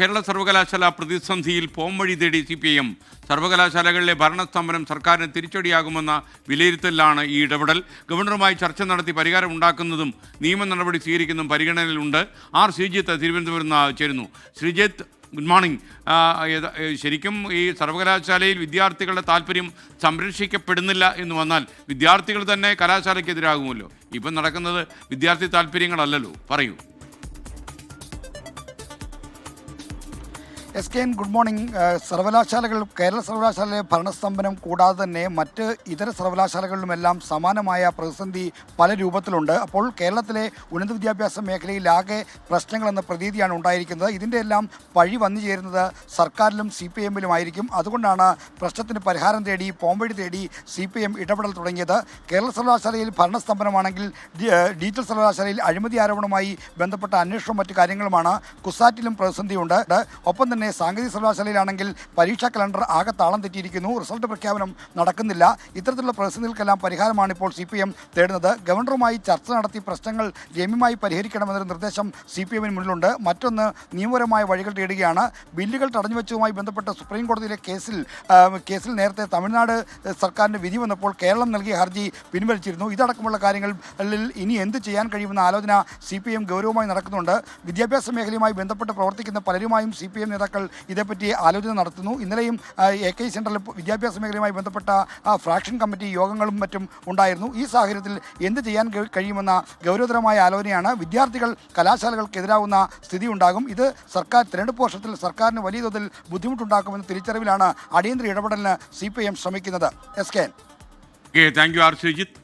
കേരള സർവകലാശാല പ്രതിസന്ധിയിൽ പോംവഴി തേടി CPIM. സർവകലാശാലകളിലെ ഭരണസ്തംഭനം സർക്കാരിന് തിരിച്ചടിയാകുമെന്ന വിലയിരുത്തലിലാണ് ഈ ഇടപെടൽ. ഗവർണറുമായി ചർച്ച നടത്തി പരിഹാരം ഉണ്ടാക്കുന്നതും നിയമ നടപടി സ്വീകരിക്കുന്നതും പരിഗണനയിലുണ്ട്. ശ്രീജിത്ത് തിരുവനന്തപുരം ചേരുന്നു. Sreejith, good morning. ശരിക്കും ഈ സർവകലാശാലയിൽ വിദ്യാർത്ഥികളുടെ താല്പര്യം സംരക്ഷിക്കപ്പെടുന്നില്ല എന്ന് വന്നാൽ വിദ്യാർത്ഥികൾ തന്നെ കലാശാലയ്ക്കെതിരാകുമല്ലോ. ഇപ്പം നടക്കുന്നത് വിദ്യാർത്ഥി താല്പര്യങ്ങളല്ലല്ലോ, പറയൂ. SKN, good morning. സർവകലാശാലകൾ, കേരള സർവകലാശാലയിലെ ഭരണസ്തംഭനം കൂടാതെ തന്നെ മറ്റ് ഇതര സർവകലാശാലകളിലുമെല്ലാം സമാനമായ പ്രതിസന്ധി പല രൂപത്തിലുണ്ട്. അപ്പോൾ കേരളത്തിലെ ഉന്നത വിദ്യാഭ്യാസ മേഖലയിലാകെ പ്രശ്നങ്ങളെന്ന പ്രതീതിയാണ് ഉണ്ടായിരിക്കുന്നത്. ഇതിൻ്റെ എല്ലാം പഴി വന്നു ചേരുന്നത് സർക്കാരിലും CPIMലുമായിരിക്കും. അതുകൊണ്ടാണ് പ്രശ്നത്തിന് പരിഹാരം തേടി, പോംവഴി തേടി CPIM ഇടപെടൽ തുടങ്ങിയത്. കേരള സർവകലാശാലയിൽ ഭരണസ്തംഭനമാണെങ്കിൽ ഡിജിറ്റൽ സർവകലാശാലയിൽ അഴിമതി ആരോപണവുമായി ബന്ധപ്പെട്ട അന്വേഷണവും മറ്റു കാര്യങ്ങളുമാണ്. കുസാറ്റിലും പ്രതിസന്ധിയുണ്ട്. ഒപ്പം തന്നെ സാങ്കേതിക സർവകലാശാലയിലാണെങ്കിൽ പരീക്ഷാ കലണ്ടർ ആകെ താളം തെറ്റിയിരിക്കുന്നു. റിസൾട്ട് പ്രഖ്യാപനം നടക്കുന്നില്ല. ഇത്തരത്തിലുള്ള പ്രതിസന്ധികൾക്കെല്ലാം പരിഹാരമാണ് ഇപ്പോൾ CPIM തേടുന്നത്. ഗവർണറുമായി ചർച്ച നടത്തി പ്രശ്നങ്ങൾ രമ്യമായി പരിഹരിക്കണമെന്നൊരു നിർദ്ദേശം CPIMന് മുന്നിലുണ്ട്. മറ്റൊന്ന് നിയമപരമായ വഴികൾ തേടുകയാണ്. ബില്ലുകൾ തടഞ്ഞുവെച്ചതുമായി ബന്ധപ്പെട്ട സുപ്രീം കോടതിയിലെ കേസിൽ നേരത്തെ തമിഴ്നാട് സർക്കാരിൻ്റെ വിധി വന്നപ്പോൾ കേരളം നൽകിയ ഹർജി പിൻവലിച്ചിരുന്നു. ഇതടക്കമുള്ള കാര്യങ്ങളിൽ ഇനി എന്ത് ചെയ്യാൻ കഴിയുമെന്ന ആലോചന CPIM ഗൗരവമായി നടക്കുന്നുണ്ട്. വിദ്യാഭ്യാസ മേഖലയുമായി ബന്ധപ്പെട്ട് പ്രവർത്തിക്കുന്ന പലരുമായും CPIM നേതാക്കൾ ഇതേപ്പറ്റി ആലോചന നടത്തുന്നു. ഇന്നലെയും AK സെൻറ്ററിൽ വിദ്യാഭ്യാസ മേഖലയുമായി ബന്ധപ്പെട്ട ഫ്രാക്ഷൻ കമ്മിറ്റി യോഗങ്ങളും മറ്റും ഉണ്ടായിരുന്നു. ഈ സാഹചര്യത്തിൽ എന്ത് ചെയ്യാൻ കഴിയുമെന്ന ഗൗരവതരമായ ആലോചനയാണ്. വിദ്യാർത്ഥികൾ കലാശാലകൾക്കെതിരാകുന്ന സ്ഥിതി ഉണ്ടാകും. ഇത് തിരഞ്ഞെടുപ്പ് വർഷത്തിൽ സർക്കാരിന് വലിയ തോതിൽ ബുദ്ധിമുട്ടുണ്ടാക്കുമെന്ന തിരിച്ചറിവിലാണ് അടിയന്തര ഇടപെടലിന് CPIM ശ്രമിക്കുന്നത്. SKN. Thank you, Sreejith.